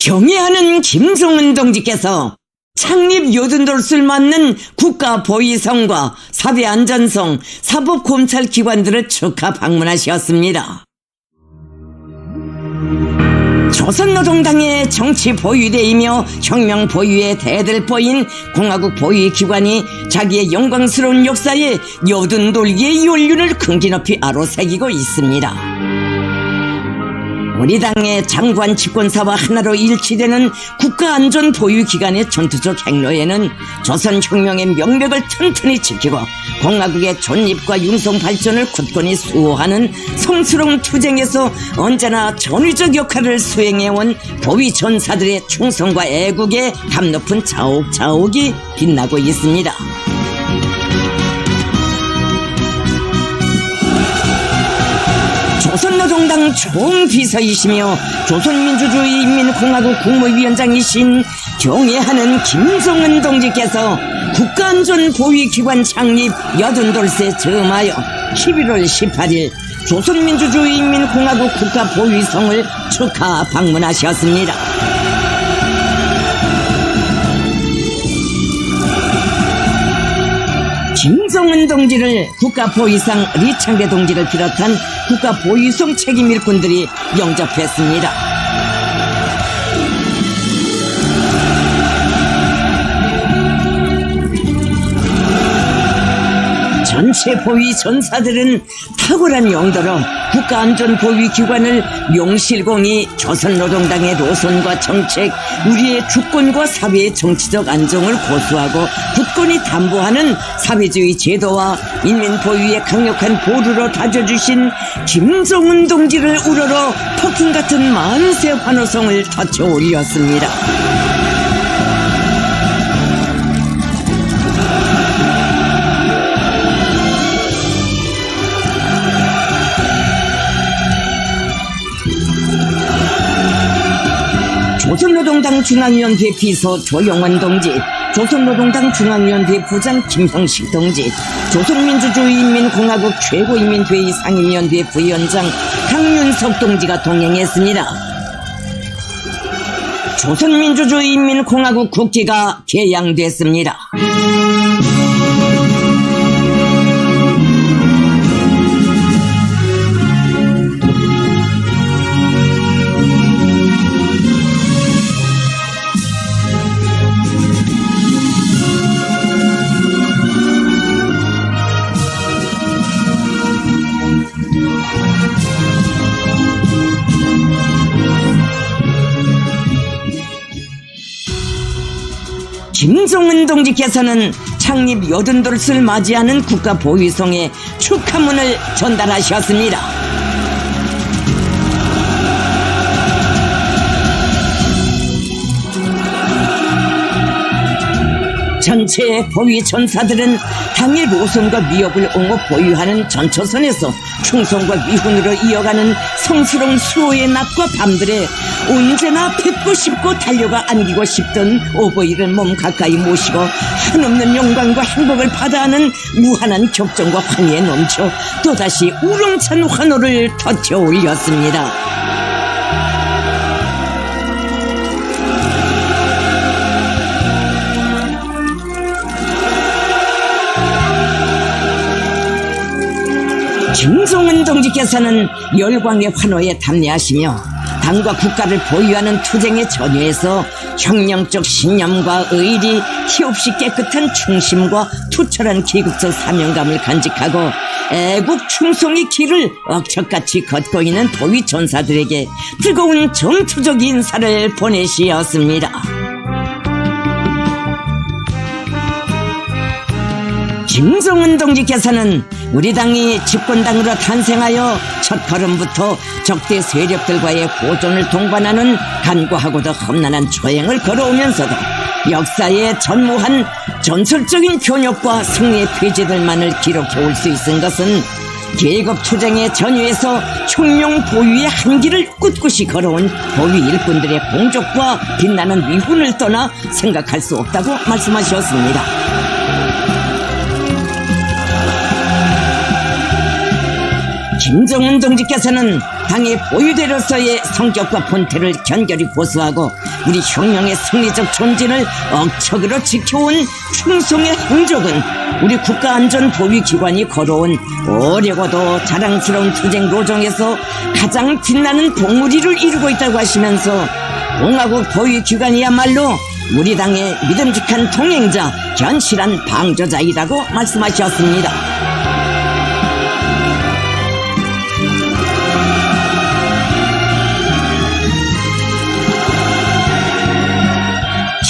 경애하는 김정은 동지께서 창립 요든돌을 맞는 국가보위성과 사회안전성, 사법검찰기관들을 축하 방문하셨습니다. 조선노동당의 정치 보위대이며 혁명 보위의 대들보인 공화국 보위기관이 자기의 영광스러운 역사에 요든돌기의 연륜을 긍지 높이 아로새기고 있습니다. 우리 당의 장관 집권사와 하나로 일치되는 국가안전보위기관의 전투적 행로에는 조선혁명의 명맥을 튼튼히 지키고 공화국의 존립과 융성 발전을 굳건히 수호하는 성스러운 투쟁에서 언제나 전위적 역할을 수행해온 보위전사들의 충성과 애국의 감높은 자옥자옥이 빛나고 있습니다. 조선노동당 총비서이시며 조선민주주의인민공화국 국무위원장이신 경애하는 김정은 동지께서 국가안전보위기관 창립 80돌세 즈음하여 11월 18일 조선민주주의인민공화국 국가보위성을 축하 방문하셨습니다. 김정은 동지를 국가보위상 리창대 동지를 비롯한 국가보위성 책임 일꾼들이 영접했습니다. 전체 보위 전사들은 탁월한 용도로 국가안전보위기관을 용실공히 조선노동당의 노선과 정책, 우리의 주권과 사회의 정치적 안정을 고수하고 굳건히 담보하는 사회주의 제도와 인민보위의 강력한 보루로 다져주신 김정은 동지를 우러러 폭풍 같은 만세 환호성을 터쳐 올렸습니다. 조선노동당 중앙위원회 비서 조영원 동지, 조선노동당 중앙위원회 부장 김형식 동지, 조선민주주의인민공화국 최고인민회의 상임위원회 부위원장 강윤석 동지가 동행했습니다. 조선민주주의인민공화국 국기가 개양됐습니다. 김정은 동지께서는 창립 80돌을 맞이하는 국가보위성에 축하문을 전달하셨습니다. 전체 보위 전사들은 당의 노선과 위협을 옹호 보유하는 전초선에서 충성과 위훈으로 이어가는 성스러운 수호의 낮과 밤들에 언제나 뵙고 싶고 달려가 안기고 싶던 오보이를 몸 가까이 모시고 한없는 영광과 행복을 받아하는 무한한 격정과 환희에 넘쳐 또다시 우렁찬 환호를 터쳐 올렸습니다. 김정은 동지께서는 열광의 환호에 담례하시며 당과 국가를 보유하는 투쟁의 전유에서 혁명적 신념과 의리, 티없이 깨끗한 충심과 투철한 기국적 사명감을 간직하고 애국 충성의 길을 억척같이 걷고 있는 보위 전사들에게 뜨거운 정투적 인사를 보내시었습니다. 김정은 동지께서는 우리 당이 집권당으로 탄생하여 첫 걸음부터 적대 세력들과의 보존을 동반하는 간과하고도 험난한 초행을 걸어오면서도 역사에 전무한 전설적인 교역과 승리의 폐지들만을 기록해 올 수 있은 것은 계급 투쟁의 전유에서 혁명 보위의 한길을 꿋꿋이 걸어온 보위 일꾼들의 공적과 빛나는 위훈을 떠나 생각할 수 없다고 말씀하셨습니다. 김정은 동지께서는 당의 보유대로서의 성격과 본태를 견결히 고수하고 우리 혁명의 승리적 존재를 억척으로 지켜온 충성의 행적은 우리 국가안전보위기관이 걸어온 어려고도 자랑스러운 투쟁 로정에서 가장 빛나는 봉우리를 이루고 있다고 하시면서 공화국 보위기관이야말로 우리 당의 믿음직한 동행자, 견실한 방조자이라고 말씀하셨습니다.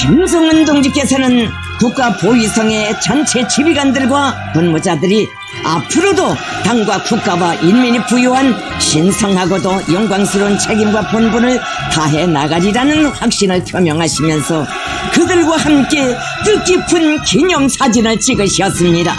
김성은 동지께서는 국가보위성의 전체 지휘관들과 군무자들이 앞으로도 당과 국가와 인민이 부여한 신성하고도 영광스러운 책임과 본분을 다해 나가리라는 확신을 표명하시면서 그들과 함께 뜻깊은 기념사진을 찍으셨습니다.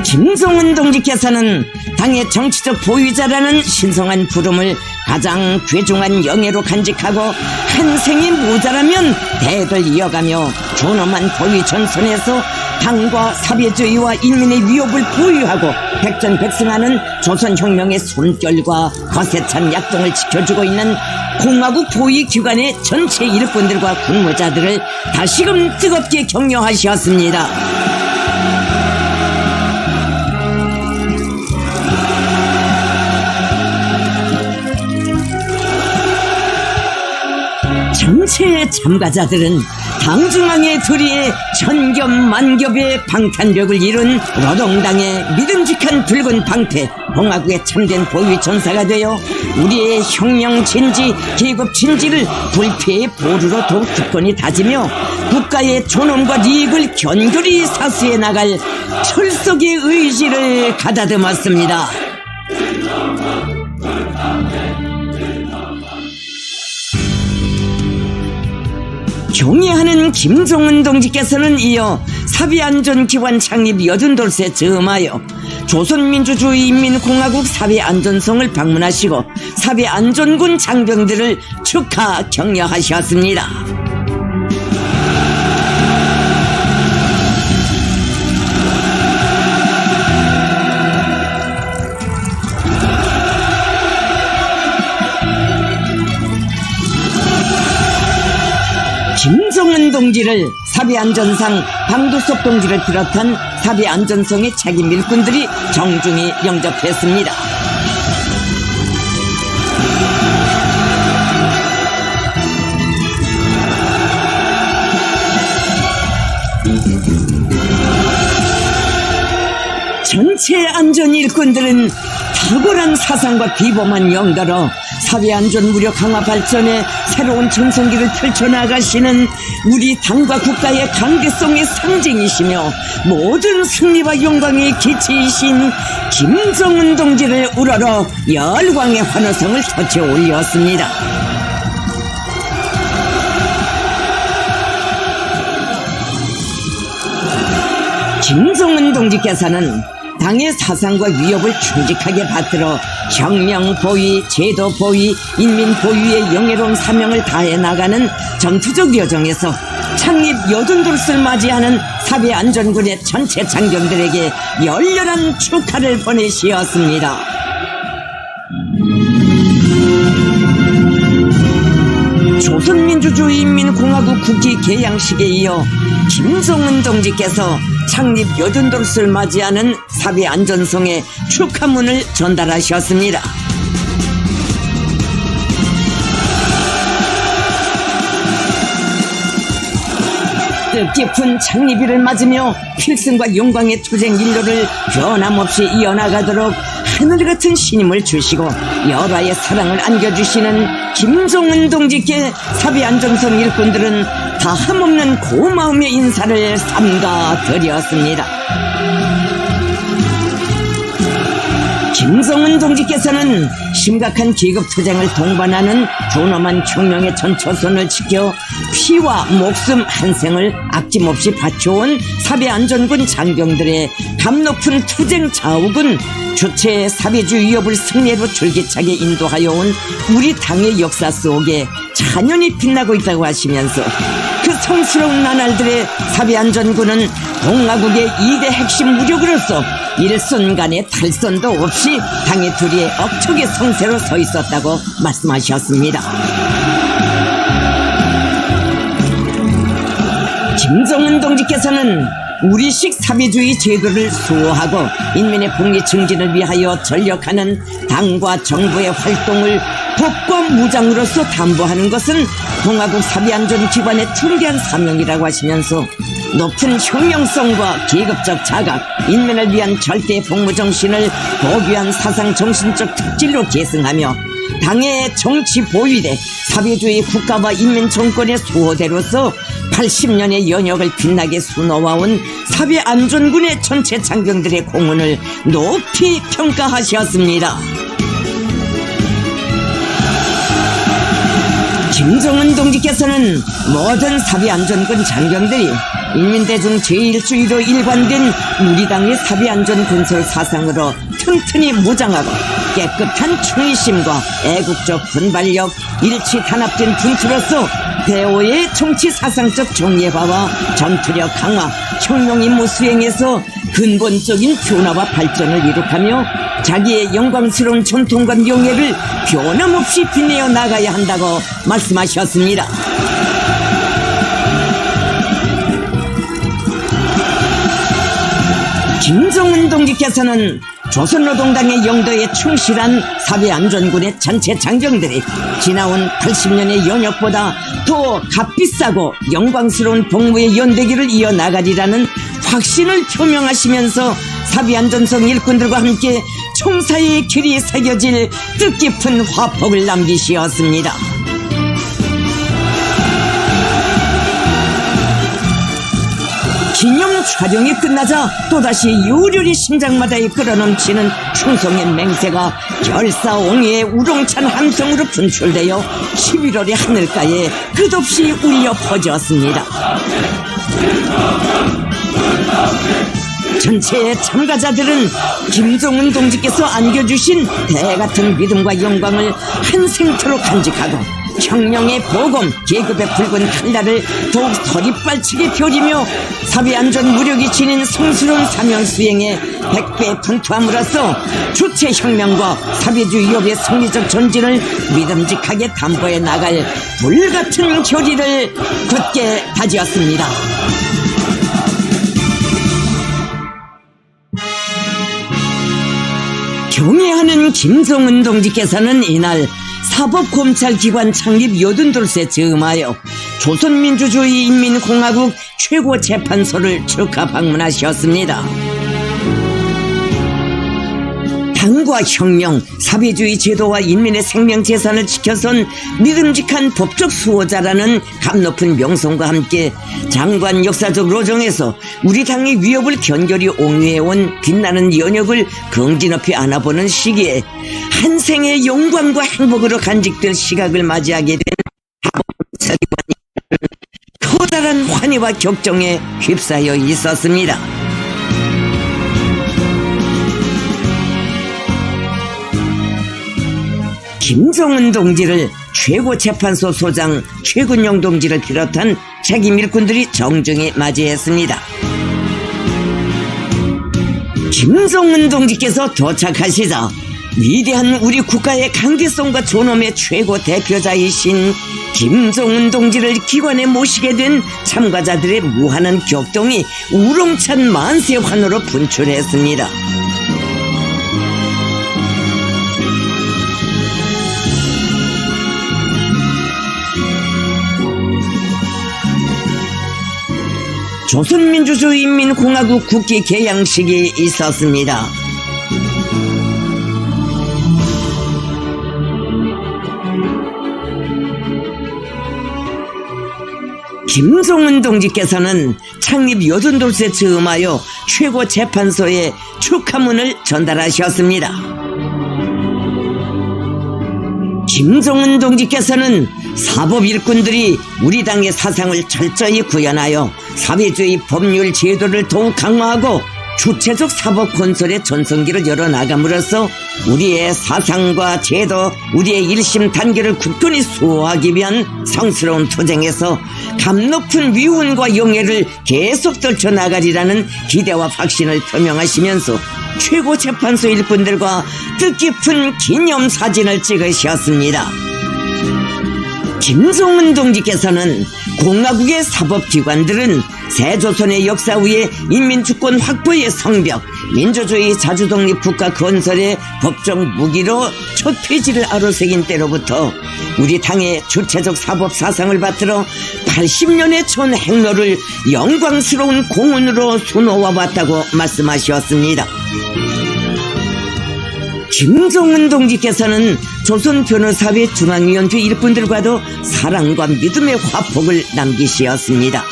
김성은 동지께서는 당의 정치적 보유자라는 신성한 부름을 가장 귀중한 영예로 간직하고 한 생이 모자라면 대를 이어가며 존엄한 보위 전선에서 당과 사회주의와 인민의 위협을 보유하고 백전백승하는 조선혁명의 숨결과 거세찬 약정을 지켜주고 있는 공화국 보위기관의 전체 일꾼들과 군무자들을 다시금 뜨겁게 격려하셨습니다. 전체 참가자들은 당중앙의 도리에 천겹만겹의 방탄력을 이룬 노동당의 믿음직한 붉은 방패 공화국의 참된 보위 전사가 되어 우리의 혁명 진지, 계급 진지를 불피의 보루로 더욱 굳건히 다지며 국가의 존엄과利益을 견고히 사수해 나갈 철석의 의지를 가다듬었습니다. 경애하는 김성은 동지께서는 이어 사회안전기관 창립 80돌세 즈음하여 조선민주주의인민공화국 사회안전성을 방문하시고 사회안전군 장병들을 축하 격려하셨습니다. 김성은 동지를 사회안전상 방두석 동지를 비롯한 사회안전성의 책임 일꾼들이 정중히 영접했습니다. 전체 안전 일꾼들은 탁월한 사상과 비범한 영가로 사회안전 무력 강화 발전에 새로운 전성기를 펼쳐나가시는 우리 당과 국가의 강대성의 상징이시며 모든 승리와 영광의 기치이신 김성은 동지를 우러러 열광의 환호성을 터쳐 올렸습니다. 김성은 동지께서는 당의 사상과 위협을 충직하게 받들어 혁명 보위, 제도 보위, 인민 보위의 영예로운 사명을 다해 나가는 전투적 여정에서 창립 80돌을 맞이하는 사회안전군의 전체 장병들에게 열렬한 축하를 보내시었습니다. 조선민주주의인민공화국 국기 개양식에 이어 김성은 동지께서 창립 80돌을 맞이하는 사회안전성의 축하문을 전달하셨습니다. 뜻깊은 창립일을 맞으며 필승과 영광의 투쟁 인로를 변함없이 이어나가도록 하늘같은 신임을 주시고 열화의 사랑을 안겨주시는 김성은 동지께 사회안전성 일꾼들은 다함없는 고마움의 인사를 삼가 드렸습니다. 김성은 동지께서는 심각한 계급투쟁을 동반하는 존엄한 혁명의 전초선을 지켜 피와 목숨 한 생을 아낌없이 바쳐온 사회안전군 장병들의 감높은 투쟁 자욱은 주체의 사회주의 위협을 승리로 줄기차게 인도하여 온 우리 당의 역사 속에 찬연히 빛나고 있다고 하시면서 그 성스러운 나날들의 사비안전군은 공화국의 2대 핵심 무력으로서 일순간의 탈선도 없이 당의 둘이의 억척의 성세로 서 있었다고 말씀하셨습니다. 김정은 동지께서는 우리식 사비주의 제도를 수호하고 인민의 복리 증진을 위하여 전력하는 당과 정부의 활동을 법과 무장으로서 담보하는 것은 공화국 사비안전기관의 중대한 사명이라고 하시면서 높은 혁명성과 계급적 자각, 인민을 위한 절대 복무 정신을 고귀한 사상 정신적 특질로 계승하며 당의 정치 보위대 사비주의 국가와 인민 정권의 수호대로서 80년의 연역을 빛나게 수놓아온 사비안전군의 전체 장병들의 공헌을 높이 평가하셨습니다. 김정은 동지께서는 모든 사비안전군 장병들이 인민대중 제1주의로 일관된 우리 당의 사비안전 군설 사상으로 튼튼히 무장하고 깨끗한 충의심과 애국적 분발력, 일치 단합된 분투로서 대오의 정치 사상적 정예화와 전투력 강화, 혁명 임무 수행에서 근본적인 변화와 발전을 이룩하며 자기의 영광스러운 전통과 명예를 변함없이 빛내어 나가야 한다고 말씀하셨습니다. 김정은 동지께서는 조선노동당의 영도에 충실한 사비안전군의 전체 장병들이 지나온 80년의 연역보다 더 값비싸고 영광스러운 복무의 연대기를 이어나가리라는 확신을 표명하시면서 사비안전성 일꾼들과 함께 총사의 길이 새겨질 뜻깊은 화폭을 남기시었습니다. 기념 촬영이 끝나자 또다시 요렬히 심장마다에 끌어넘치는 충성의 맹세가 결사옹위의 우렁찬 함성으로 분출되어 11월의 하늘가에 끝없이 울려 퍼졌습니다. 전체 참가자들은 김정은 동지께서 안겨주신 대같은 믿음과 영광을 한 생토록 간직하고 혁명의 보검, 계급의 붉은 칼날을 더욱 서리빨치게 펴리며 사비안전 무력이 지닌 성스러운 사명 수행에 100배 분투함으로써 주체혁명과 사비주의업의 승리적 전진을 믿음직하게 담보해 나갈 불같은 결의를 굳게 다지었습니다. 경애하는 김정은 동지께서는 이날 사법검찰기관 창립 82돌세 즈음하여 조선민주주의 인민공화국 최고재판소를 축하 방문하셨습니다. 당과 혁명, 사비주의 제도와 인민의 생명재산을 지켜선 믿음직한 법적 수호자라는 값높은 명성과 함께 장관 역사적 로정에서 우리 당의 위협을 견결히 옹위해온 빛나는 연역을 긍지높이 안아보는 시기에 한 생의 영광과 행복으로 간직될 시각을 맞이하게 된 사법검찰기관이 커다란 환희와 격정에 휩싸여 있었습니다. 김정은 동지를 최고재판소 소장 최근용 동지를 비롯한 책임 일꾼들이 정중히 맞이했습니다. 김정은 동지께서 도착하시자 위대한 우리 국가의 강대성과 존엄의 최고 대표자이신 김정은 동지를 기관에 모시게 된 참가자들의 무한한 격동이 우렁찬 만세 환호로 분출했습니다. 조선민주주의인민공화국 국기 개양식이 있었습니다. 김정은 동지께서는 창립 80돌세 즈음하여 최고재판소에 축하문을 전달하셨습니다. 김정은 동지께서는 사법 일꾼들이 우리 당의 사상을 철저히 구현하여 사회주의 법률 제도를 더욱 강화하고 주체적 사법 건설의 전성기를 열어나감으로써 우리의 사상과 제도, 우리의 일심 단계를 굳건히 수호하기 위한 성스러운 투쟁에서 감 높은 위훈과 영예를 계속 떨쳐나가리라는 기대와 확신을 표명하시면서 최고재판소 일꾼들과 뜻깊은 기념사진을 찍으셨습니다. 김정은 동지께서는 공화국의 사법기관들은 새조선의 역사 위에 인민주권 확보의 성벽, 민주주의 자주독립 국가 건설의 법적 무기로 첫 페이지를 아로새긴 때로부터 우리 당의 주체적 사법 사상을 받들어 80년의 전 행로를 영광스러운 공헌으로 수놓아왔다고 말씀하셨습니다. 김정은 동지께서는 조선 변호사회 중앙위원회 일꾼들과도 사랑과 믿음의 화폭을 남기시었습니다.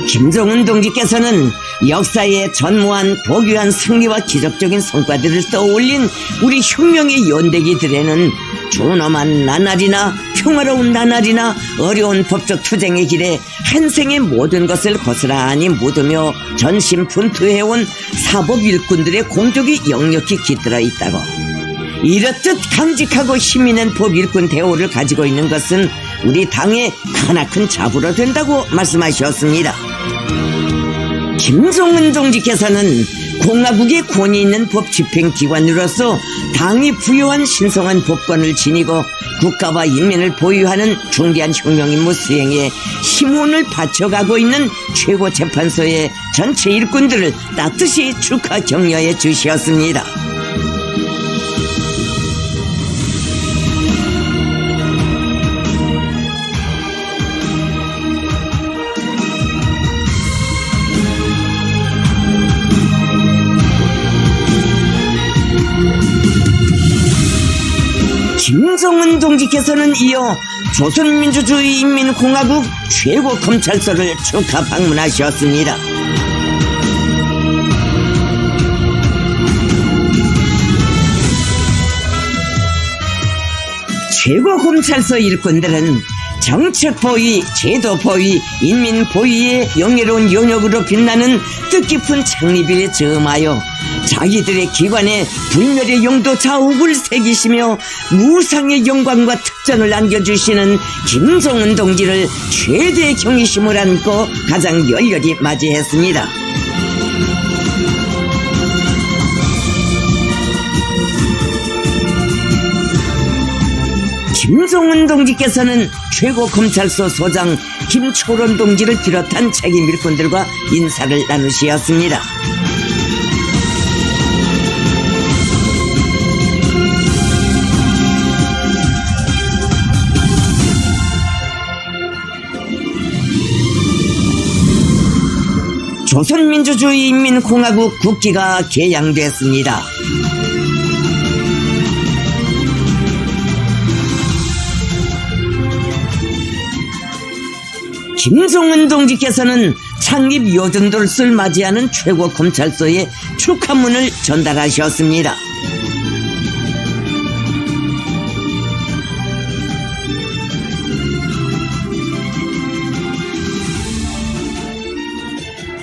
김정은 동지께서는 역사의 전무한 고귀한 승리와 기적적인 성과들을 떠올린 우리 혁명의 연대기들에는 존엄한 나날이나 평화로운 나날이나 어려운 법적 투쟁의 길에 한 생의 모든 것을 고스란히 묻으며 전심분투해온 사법 일꾼들의 공적이 역력히 깃들어 있다고, 이렇듯 강직하고 힘있는 법 일꾼 대우를 가지고 있는 것은 우리 당의 크나큰 자부로 된다고 말씀하셨습니다. 김정은 동지께서는 공화국의 권위 있는 법 집행기관으로서 당이 부여한 신성한 법권을 지니고 국가와 인민을 보유하는 중대한 혁명임무 수행에 힘혼을 바쳐가고 있는 최고재판소의 전체 일꾼들을 따뜻이 축하 격려해 주셨습니다. 김정은 동지께서는 이어 조선민주주의인민공화국 최고검찰서를 축하 방문하셨습니다. 최고검찰서 일꾼들은 정책보위, 제도보위, 인민보위의 영예로운 영역으로 빛나는 뜻깊은 창립일에 즈음하여 자기들의 기관에 불멸의 용도 자욱을 새기시며 무상의 영광과 특전을 안겨주시는 김정은 동지를 최대의 경의심을 안고 가장 열렬히 맞이했습니다. 김정은 동지께서는 최고검찰소 소장 김초론 동지를 비롯한 책임 일꾼들과 인사를 나누시었습니다. 조선민주주의인민공화국 국기가 개양됐습니다. 김정은 동지께서는 창립 요정도를 맞이하는 최고검찰소에 축하문을 전달하셨습니다.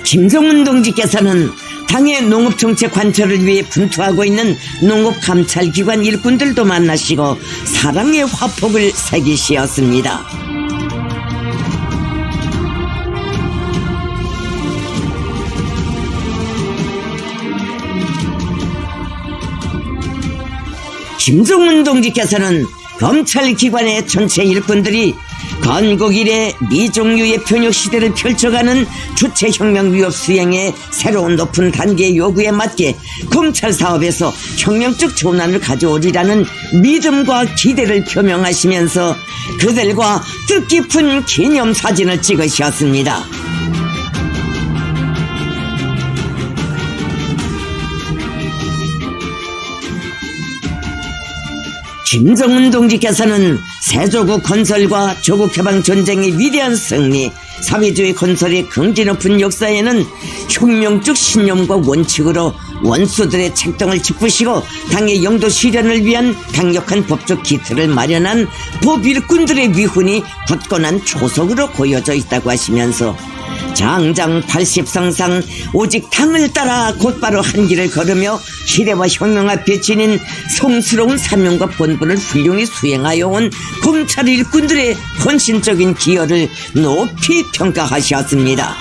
김정은 동지께서는 당의 농업정책 관철을 위해 분투하고 있는 농업감찰기관 일꾼들도 만나시고 사랑의 화폭을 새기시었습니다. 김정은 동지께서는 검찰기관의 전체 일꾼들이 건국 이래 미종류의 변혁시대를 펼쳐가는 주체혁명 위협 수행의 새로운 높은 단계의 요구에 맞게 검찰사업에서 혁명적 전환을 가져오리라는 믿음과 기대를 표명하시면서 그들과 뜻깊은 기념사진을 찍으셨습니다. 김정은 동지께서는 세조국 건설과 조국해방 전쟁의 위대한 승리, 사회주의 건설의 긍지 높은 역사에는 혁명적 신념과 원칙으로 원수들의 책동을 짚으시고 당의 영도 실현을 위한 강력한 법적 기틀을 마련한 법 일꾼들의 위훈이 굳건한 조석으로 고여져 있다고 하시면서 장장 80상상 오직 당을 따라 곧바로 한 길을 걸으며 시대와 혁명 앞에 지닌 성스러운 사명과 본분을 훌륭히 수행하여 온 검찰 일꾼들의 헌신적인 기여를 높이 평가하셨습니다.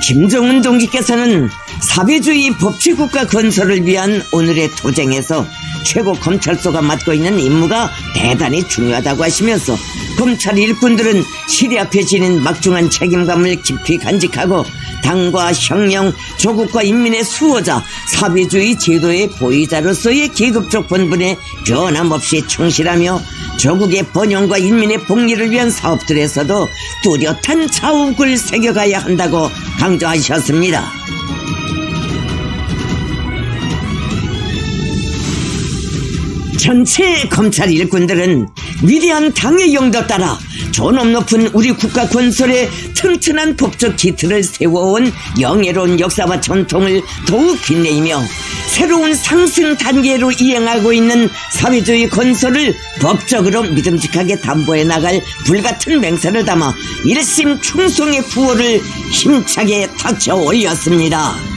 김정은 동지께서는 사회주의 법치국가 건설을 위한 오늘의 도쟁에서 최고 검찰소가 맡고 있는 임무가 대단히 중요하다고 하시면서 검찰 일꾼들은 시대 앞에 지닌 막중한 책임감을 깊이 간직하고 당과 혁명, 조국과 인민의 수호자, 사회주의 제도의 보위자로서의 계급적 본분에 변함없이 충실하며 조국의 번영과 인민의 복리를 위한 사업들에서도 뚜렷한 자욱을 새겨가야 한다고 강조하셨습니다. 전체 검찰 일꾼들은 위대한 당의 영도 따라 존엄 높은 우리 국가 건설에 튼튼한 법적 기틀을 세워온 영예로운 역사와 전통을 더욱 빛내며 새로운 상승 단계로 이행하고 있는 사회주의 건설을 법적으로 믿음직하게 담보해 나갈 불같은 맹세를 담아 일심 충성의 구호를 힘차게 닥쳐 올렸습니다.